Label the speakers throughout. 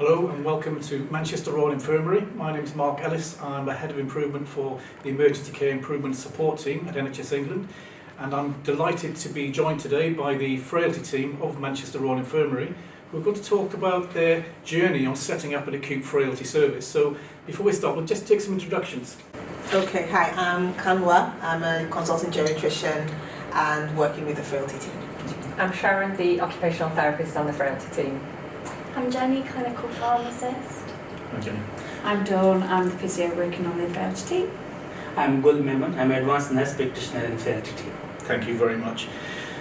Speaker 1: Hello and welcome to Manchester Royal Infirmary. My name is Mark Ellis. I'm the Head of Improvement for the Emergency Care Improvement Support Team at NHS England, and I'm delighted to be joined today by the Frailty team of Manchester Royal Infirmary, who are going to talk about their journey on setting up an acute frailty service. So before we start, we'll just take some introductions.
Speaker 2: Okay, hi, I'm Kanwa. I'm a consultant geriatrician and working with the Frailty team.
Speaker 3: I'm Sharon, the occupational therapist on the Frailty team.
Speaker 4: I'm Jenny, clinical pharmacist.
Speaker 1: Okay.
Speaker 5: I'm Dawn, I'm the physio working on the Frailty team.
Speaker 6: I'm Gul Memon, I'm advanced nurse practitioner in Frailty team.
Speaker 1: Thank you very much.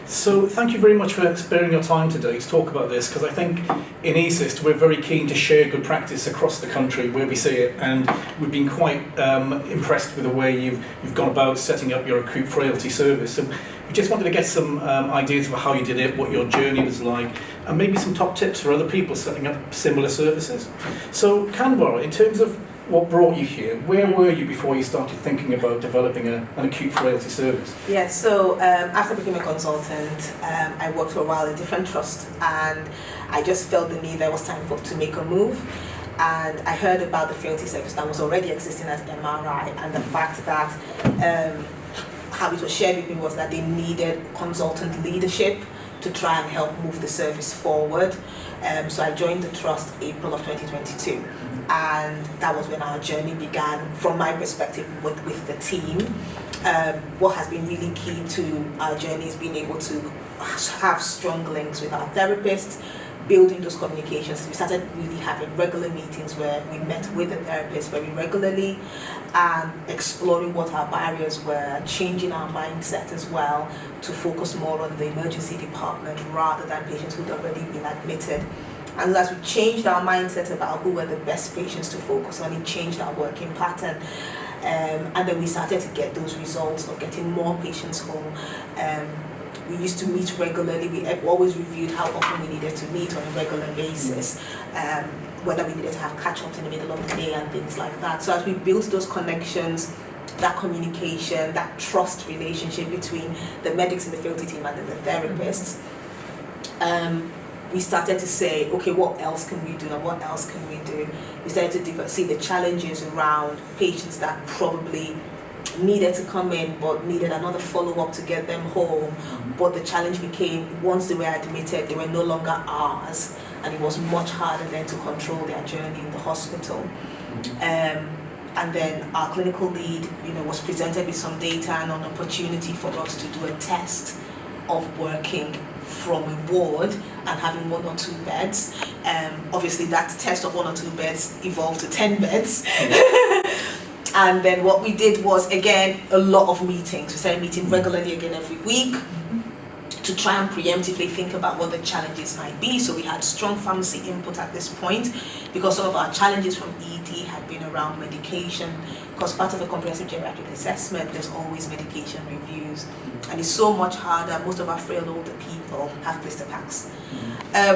Speaker 1: So thank you very much for sparing your time today to talk about this, because I think in ESIST we're very keen to share good practice across the country where we see it, and we've been quite impressed with the way you've gone about setting up your acute frailty service. So we just wanted to get some ideas of how you did it, what your journey was like, and maybe some top tips for other people setting up similar services. So Kanwa, in terms of what brought you here, where were you before you started thinking about developing an acute frailty service?
Speaker 2: Yeah, so after becoming a consultant, I worked for a while in different trusts, and I just felt the need that it was time to make a move. And I heard about the frailty service that was already existing at MRI, and the fact that how it was shared with me was that they needed consultant leadership to try and help move the service forward. So I joined the trust April of 2022, and that was when our journey began from my perspective with the team. What has been really key to our journey is being able to have strong links with our therapists, building those communications. We started really having regular meetings where we met with the therapists very regularly and exploring what our barriers were, changing our mindset as well to focus more on the emergency department rather than patients who'd already been admitted. And as we changed our mindset about who were the best patients to focus on, it changed our working pattern. And then we started to get those results of getting more patients home. We used to meet regularly. We always reviewed how often we needed to meet on a regular basis, whether we needed to have catch-ups in the middle of the day and things like that. So as we built those connections, that communication, that trust relationship between the medics in the Frailty team and the therapists, we started to say, okay, what else can we do and what else can we do? We started to see the challenges around patients that probably needed to come in but needed another follow-up to get them home. But the challenge became, once they were admitted, they were no longer ours, and it was much harder then to control their journey in the hospital. And then our clinical lead, was presented with some data and an opportunity for us to do a test of working from a ward and having 1 or 2 beds. Obviously that test of 1 or 2 beds evolved to 10 beds. And then what we did was, again, a lot of meetings. We started meeting regularly again every week to try and preemptively think about what the challenges might be. So we had strong pharmacy input at this point, because some of our challenges from ED had been around medication. Because part of a comprehensive geriatric assessment, there's always medication reviews. And it's so much harder. Most of our frail older people have blister packs.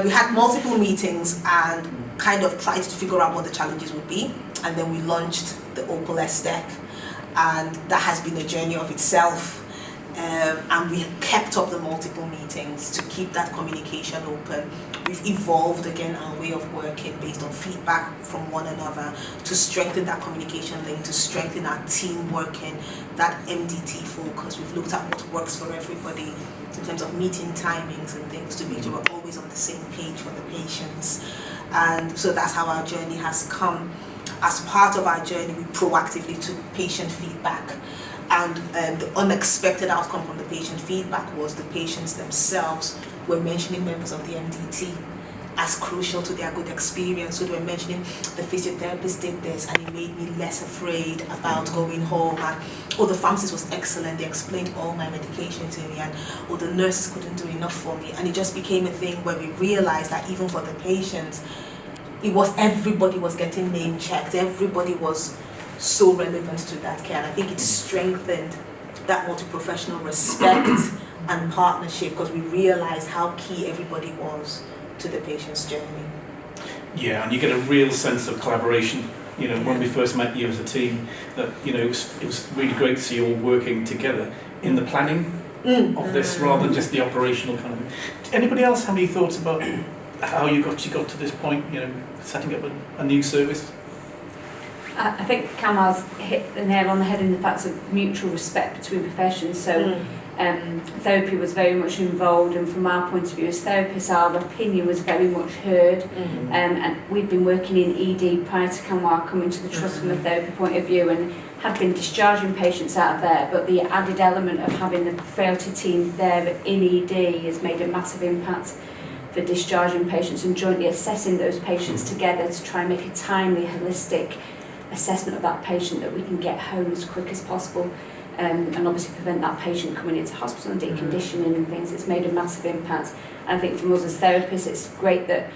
Speaker 2: We had multiple meetings and kind of tried to figure out what the challenges would be. And then we launched the Opal S-Deck, and that has been a journey of itself. And we kept up the multiple meetings to keep that communication open. We've evolved again our way of working based on feedback from one another to strengthen that communication link, to strengthen our team working, that MDT focus. We've looked at what works for everybody in terms of meeting timings and things to make sure we're always on the same page for the patients. And so that's how our journey has come. As part of our journey, we proactively took patient feedback. And the unexpected outcome from the patient feedback was the patients themselves were mentioning members of the MDT as crucial to their good experience. So they were mentioning the physiotherapist did this and it made me less afraid about going home. And the pharmacist was excellent. They explained all my medication to me, and the nurses couldn't do enough for me. And it just became a thing where we realized that even for the patients, everybody was getting name checked. Everybody was so relevant to that care, and I think it strengthened that multi-professional respect and partnership, because we realized how key everybody was to the patient's journey.
Speaker 1: Yeah, and you get a real sense of collaboration. When we first met you as a team, that it was really great to see you all working together in the planning of this rather than just the operational kind of thing. Anybody else have any thoughts about how you got to this point, setting up a new service?
Speaker 5: I think Kamal's hit the nail on the head in the fact of mutual respect between professions. So therapy was very much involved, and from our point of view as therapists, our opinion was very much heard. And we'd been working in ED prior to Kamwa coming to the trust from a therapy point of view, and had been discharging patients out of there, but the added element of having the frailty team there in ED has made a massive impact for discharging patients and jointly assessing those patients together to try and make a timely, holistic assessment of that patient that we can get home as quick as possible, and obviously prevent that patient coming into hospital and deconditioning and things. It's made a massive impact. And I think from us as therapists, it's great that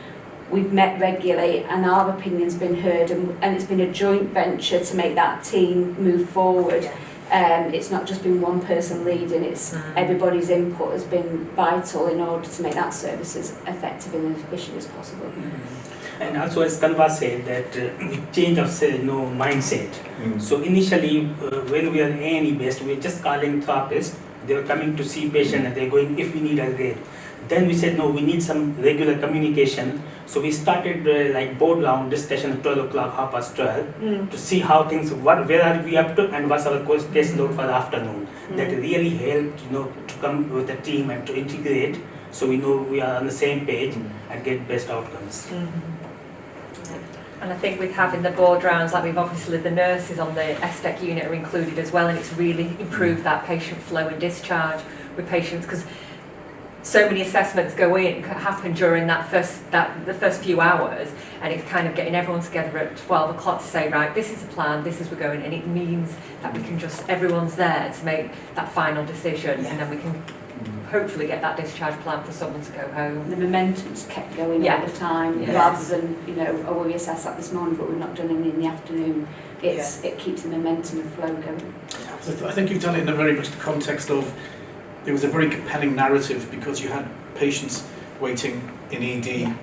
Speaker 5: we've met regularly and our opinion's been heard, and it's been a joint venture to make that team move forward. It's not just been one person leading, it's everybody's input has been vital in order to make that service as effective and as efficient as possible.
Speaker 6: And also, as Kanwa said, that we change our mindset. So initially, when we are A&E based, we are just calling therapists. They were coming to see patient and they're going, if we need a grade. Then we said, no, we need some regular communication. So we started like board round discussion at 12 o'clock, 12:30, to see how things, where are we up to, and what's our case load for the afternoon. That really helped, to come with a team and to integrate, so we know we are on the same page and get best outcomes.
Speaker 3: And I think with having the board rounds, like we've obviously the nurses on the SDEC unit are included as well, and it's really improved that patient flow and discharge with patients, because so many assessments happen during the first few hours, and it's kind of getting everyone together at 12 o'clock to say, right, this is the plan, this is we're going, and it means that we can everyone's there to make that final decision, and then we can hopefully get that discharge plan for someone to go home.
Speaker 5: The momentum's kept going all the time, rather than, we assessed that this morning but we've not done any in the afternoon. It keeps the momentum and flow going.
Speaker 1: So I think you've done it in a very much the context of, it was a very compelling narrative because you had patients waiting in ED,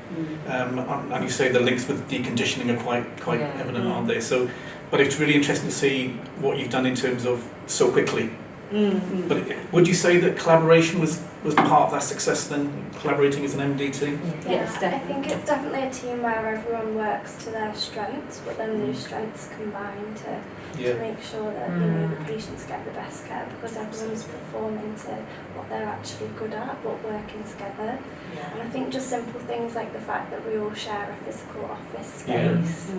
Speaker 1: and you say the links with deconditioning are quite evident, aren't they? So, but it's really interesting to see what you've done in terms of so quickly. But would you say that collaboration was part of that success then, collaborating as an MDT?
Speaker 5: Yes,
Speaker 4: I think it's definitely a team where everyone works to their strengths, but then those strengths combine to make sure that the patients get the best care, because everyone's performing to what they're actually good at, but working together. And I think just simple things like the fact that we all share a physical office space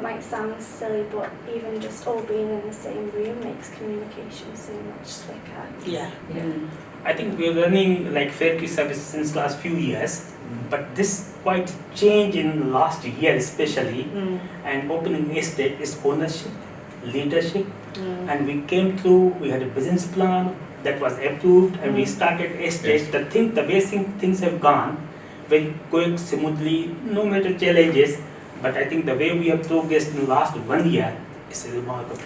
Speaker 4: might sound silly, but even just all being in the same room makes communication so much slicker.
Speaker 6: I think we are running like Frailty services since last few years, but this quite change in last year especially, and opening estate is ownership, leadership, and we came through, we had a business plan that was approved, and we started estate. The way things have gone, we're going smoothly, no matter challenges, but I think the way we have progressed in the last 1 year is remarkable.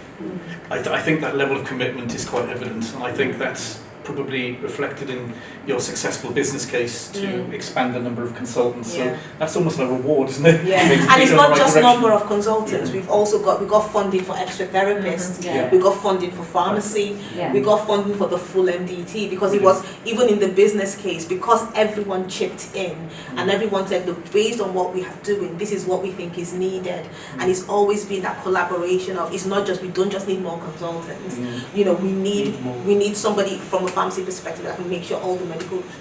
Speaker 1: I think that level of commitment is quite evident, and I think that's probably reflected in your successful business case to expand the number of consultants. So that's almost a reward, isn't it?
Speaker 2: And it's not just number of consultants. We got funding for extra therapists. We got funding for pharmacy. We got funding for the full MDT, because it was even in the business case, because everyone chipped in and everyone said, look, based on what we are doing, this is what we think is needed. And it's always been that collaboration of, it's not just, we don't just need more consultants. We need somebody from a pharmacy perspective that can make sure all the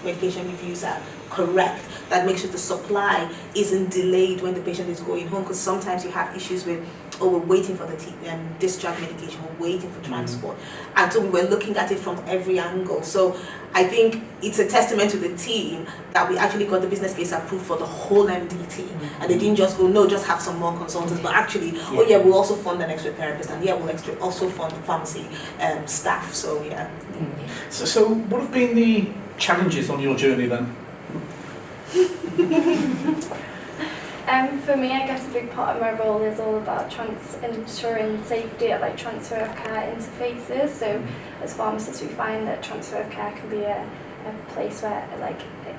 Speaker 2: medication reviews are correct, that makes sure the supply isn't delayed when the patient is going home, because sometimes you have issues with, we're waiting for the discharge medication, we're waiting for transport, and so we were looking at it from every angle. So I think it's a testament to the team that we actually got the business case approved for the whole MDT, and they didn't just go, no, just have some more consultants, but actually, we'll also fund an extra therapist, and we'll also fund pharmacy staff. So
Speaker 1: So what have been the challenges on your journey then?
Speaker 4: For me, I guess a big part of my role is all about ensuring safety at transfer of care interfaces. So as pharmacists, we find that transfer of care can be a place where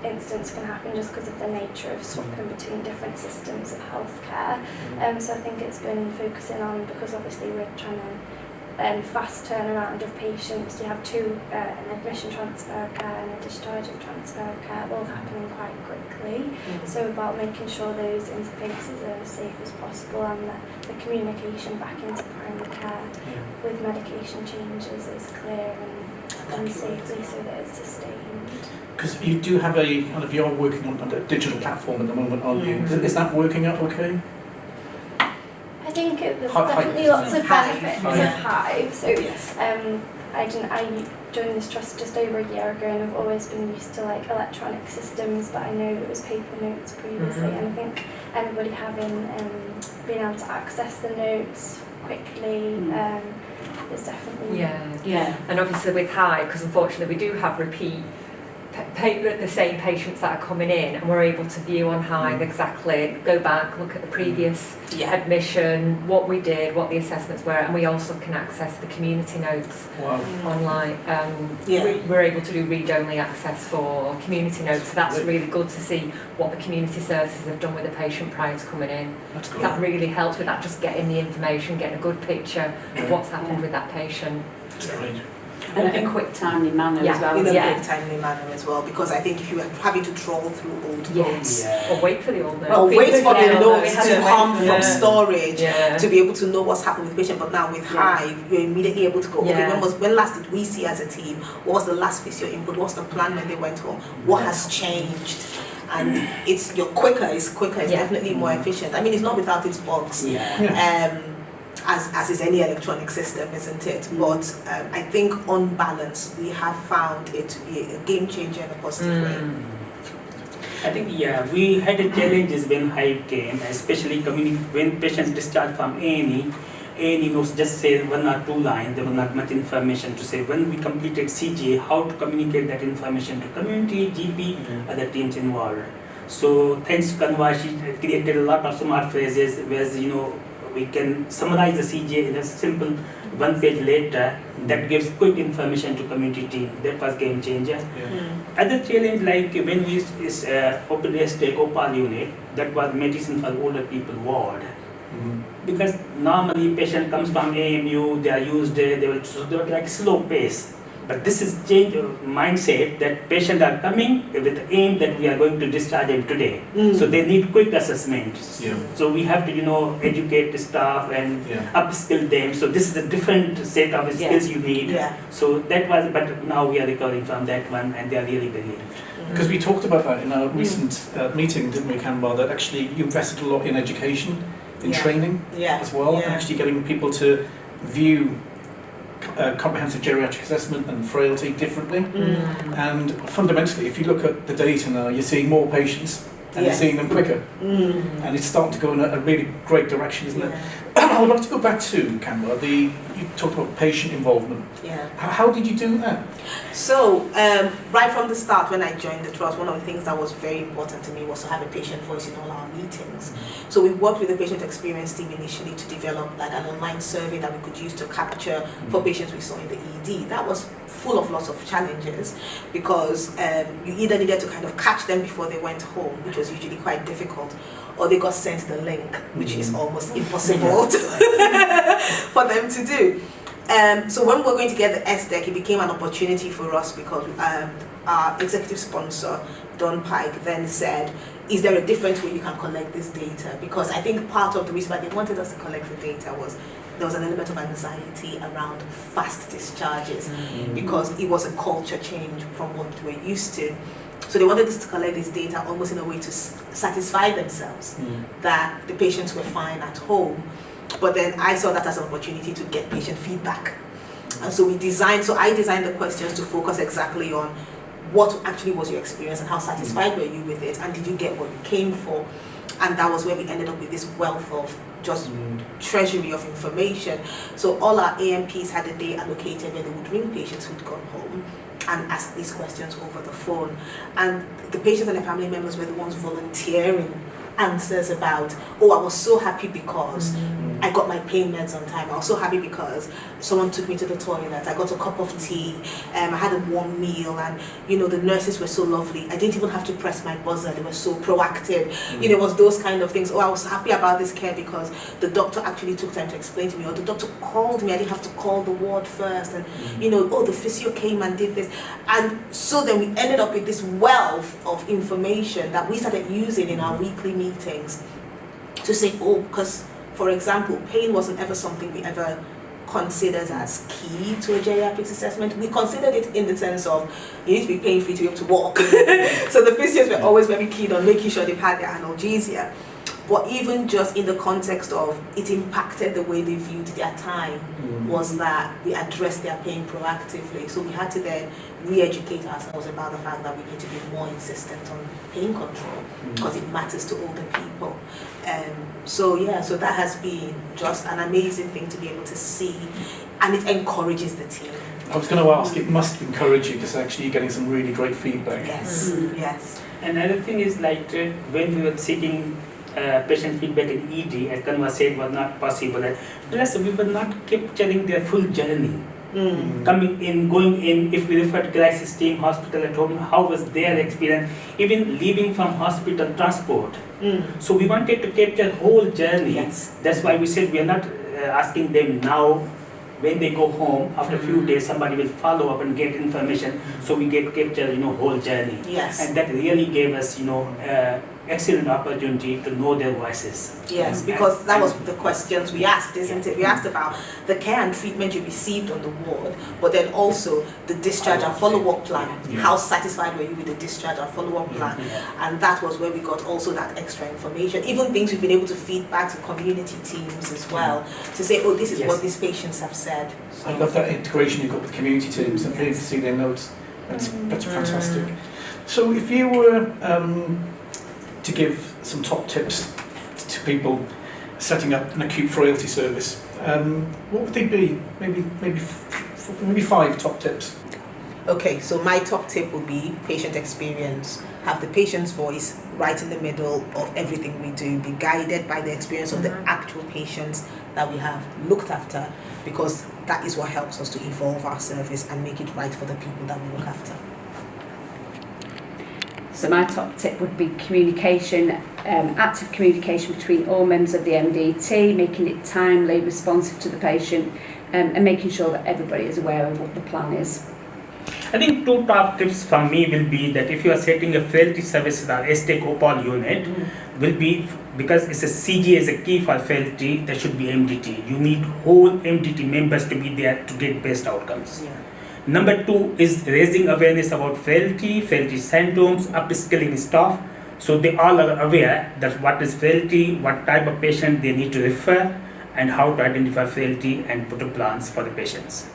Speaker 4: incidents can happen just because of the nature of swapping between different systems of healthcare. So I think it's been focusing on, because obviously we're trying to fast turnaround of patients. You have an admission transfer of care and a discharge of transfer of care all happening quite quickly. So about making sure those interfaces are as safe as possible and that the communication back into primary care with medication changes is clear and safely so that it's sustained.
Speaker 1: Because you do have you're working on a digital platform at the moment, aren't you? Is that working out okay?
Speaker 4: I think there's
Speaker 1: Hive,
Speaker 4: definitely lots of
Speaker 2: Hive.
Speaker 4: benefits
Speaker 1: Hive.
Speaker 4: of Hive. So
Speaker 2: Yes.
Speaker 4: I joined this trust just over a year ago, and I've always been used to like electronic systems, but I know it was paper notes previously, and I think everybody having being able to access the notes quickly is definitely
Speaker 3: And obviously with Hive, because unfortunately we do have repeat the same patients that are coming in, and we're able to view on Hive exactly, go back, look at the previous admission, what we did, what the assessments were, and we also can access the community notes online. We're able to do read-only access for community notes, so that's really good to see what the community services have done with the patient prior to coming in.
Speaker 1: That's good.
Speaker 3: That really helps with that, just getting the information, getting a good picture of what's happened with that patient.
Speaker 1: That's great.
Speaker 5: And in a quick, timely manner as well.
Speaker 2: In a quick, timely manner as well, because I think if you are having to trawl through old notes,
Speaker 3: Or wait for the old notes.
Speaker 2: or wait for the notes to come
Speaker 3: Yeah.
Speaker 2: from storage
Speaker 3: Yeah.
Speaker 2: to be able to know what's happened with the patient. But now with Hive, you're immediately able to go, okay, when last did we see as a team? What was the last physio input? What's the plan when they went home? What has changed? And it's quicker, it's definitely more efficient. I mean, it's not without its bugs. As is any electronic system, isn't it? But I think on balance, we have found it to be a game changer in a positive way.
Speaker 6: I think we had a challenges when Hive came, especially when patients discharged from A&E knows just say 1 or 2 lines. There was not much information to say. When we completed CGA, how to communicate that information to community, GP, other teams involved. So thanks to Kanwa, she created a lot of smart phrases where we can summarize the CGA in a simple 1-page letter that gives quick information to community team. That was game changer. Other challenge, like when we opened a OPAL unit, that was medicine for older people ward. Because normally patient comes from AMU, they are used, they were like slow pace. But this is change mindset that patients are coming with the aim that we are going to discharge them today. So they need quick assessment. So we have to educate the staff and upskill them. So this is a different set of skills you need. So that was, but now we are recovering from that one, and they are really brilliant.
Speaker 1: Because we talked about that in our recent meeting, didn't we, Kanwa, that actually you invested a lot in education, in training as well, and actually getting people to view comprehensive geriatric assessment and frailty differently. And fundamentally, if you look at the data now, you're seeing more patients and you're seeing them quicker. And it's starting to go in a really great direction, isn't it? I would like to go back to Kanwa. You talked about patient involvement. How did you do that?
Speaker 2: So, right from the start when I joined the trust, one of the things that was very important to me was to have a patient voice in all our meetings. So we worked with the patient experience team initially to develop like an online survey that we could use to capture for patients we saw in the ED. That was full of lots of challenges because you either needed to kind of catch them before they went home, which was usually quite difficult, or they got sent the link, which is almost impossible for them to do. So when we were going to get the SDEC, it became an opportunity for us because our executive sponsor, Don Pike, then said, is there a different way you can collect this data? Because I think part of the reason why they wanted us to collect the data was there was an element of anxiety around fast discharges because it was a culture change from what we're used to. So they wanted us to collect this data almost in a way to satisfy themselves that the patients were fine at home. But then I saw that as an opportunity to get patient feedback. And so I designed the questions to focus exactly on what actually was your experience and how satisfied were you with it, and did you get what you came for? And that was where we ended up with this wealth of just treasury of information. So all our AMPs had a day allocated where they would ring patients who'd gone home and ask these questions over the phone. And the patients and their family members were the ones volunteering answers about, oh, I was so happy because I got my pain meds on time. I was so happy because someone took me to the toilet. I got a cup of tea. I had a warm meal, and the nurses were so lovely. I didn't even have to press my buzzer. They were so proactive. It was those kind of things. Oh, I was happy about this care because the doctor actually took time to explain to me, or the doctor called me. I didn't have to call the ward first, and the physio came and did this. And so then we ended up with this wealth of information that we started using in our weekly meetings to say, because, for example, pain wasn't ever something we ever considered as key to a geriatrics assessment. We considered it in the sense of you need to be pain-free to be able to walk. So the physios were always very keen on making sure they've had their analgesia. But even just in the context of it impacted the way they viewed their time, was that we addressed their pain proactively. So we had to then re-educate ourselves about the fact that we need to be more insistent on pain control because it matters to older people. So that has been just an amazing thing to be able to see, and it encourages the team.
Speaker 1: I was going to ask, it must encourage you because actually you're getting some really great feedback.
Speaker 2: Yes, yes.
Speaker 6: Another thing is like when we were seeking patient feedback in ED, as Kanwa said, was not possible. Plus, we were not capturing their full journey. Coming in, going in, if we refer to crisis team, hospital at home, how was their experience, even leaving from hospital transport. So we wanted to capture whole journey.
Speaker 2: Yes.
Speaker 6: That's why we said we are not asking them now. When they go home, after a few days, somebody will follow up and get information. So we get capture, whole journey.
Speaker 2: Yes.
Speaker 6: And that really gave us, excellent opportunity to know their voices.
Speaker 2: Yes, because that was the questions we asked, isn't it? We asked about the care and treatment you received on the ward, but then also the discharge and follow-up plan. How satisfied were you with the discharge and follow-up plan? And that was where we got also that extra information. Even things we've been able to feed back to community teams as well, to say, this is what these patients have said. So,
Speaker 1: I love that integration you've got with community teams and being able to see their notes. That's fantastic. So if you were to give some top tips to people setting up an acute frailty service, what would they be? Maybe 5 top tips.
Speaker 2: Okay, so my top tip would be patient experience. Have the patient's voice right in the middle of everything we do. Be guided by the experience of the actual patients that we have looked after, because that is what helps us to evolve our service and make it right for the people that we look after.
Speaker 5: So my top tip would be communication, active communication between all members of the MDT, making it timely, responsive to the patient, and making sure that everybody is aware of what the plan is.
Speaker 6: I think 2 top tips from me will be that if you are setting a frailty services or STEC unit, will be, because it's a CG is a key for frailty, there should be MDT. You need whole MDT members to be there to get best outcomes.
Speaker 2: Yeah.
Speaker 6: Number 2 is raising awareness about frailty symptoms, upskilling staff, so they all are aware that what is frailty, what type of patient they need to refer, and how to identify frailty and put up plans for the patients.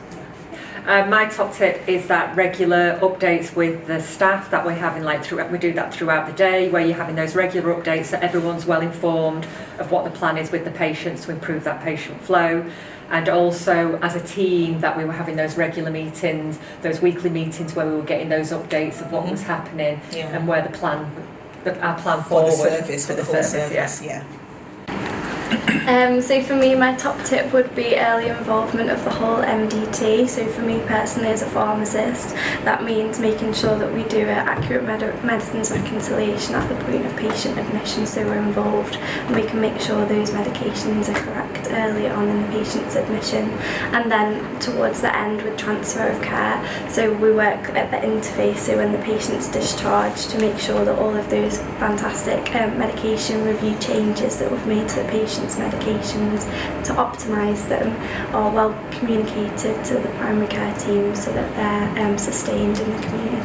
Speaker 3: My top tip is that regular updates with the staff that we're having, we do that throughout the day, where you're having those regular updates so everyone's well informed of what the plan is with the patients to improve that patient flow. And also as a team that we were having those regular meetings, those weekly meetings where we were getting those updates of what was happening and where our plan
Speaker 2: for
Speaker 3: forward
Speaker 2: the service, for the whole service, yeah.
Speaker 4: So for me, my top tip would be early involvement of the whole MDT. So for me personally as a pharmacist, that means making sure that we do an accurate medicines reconciliation at the point of patient admission, so we're involved and we can make sure those medications are correct early on in the patient's admission. And then towards the end with transfer of care, so we work at the interface, so when the patient's discharged, to make sure that all of those fantastic medication review changes that we've made to the patient's medications, to optimise them, are well communicated to the primary care team so that they're sustained in the community.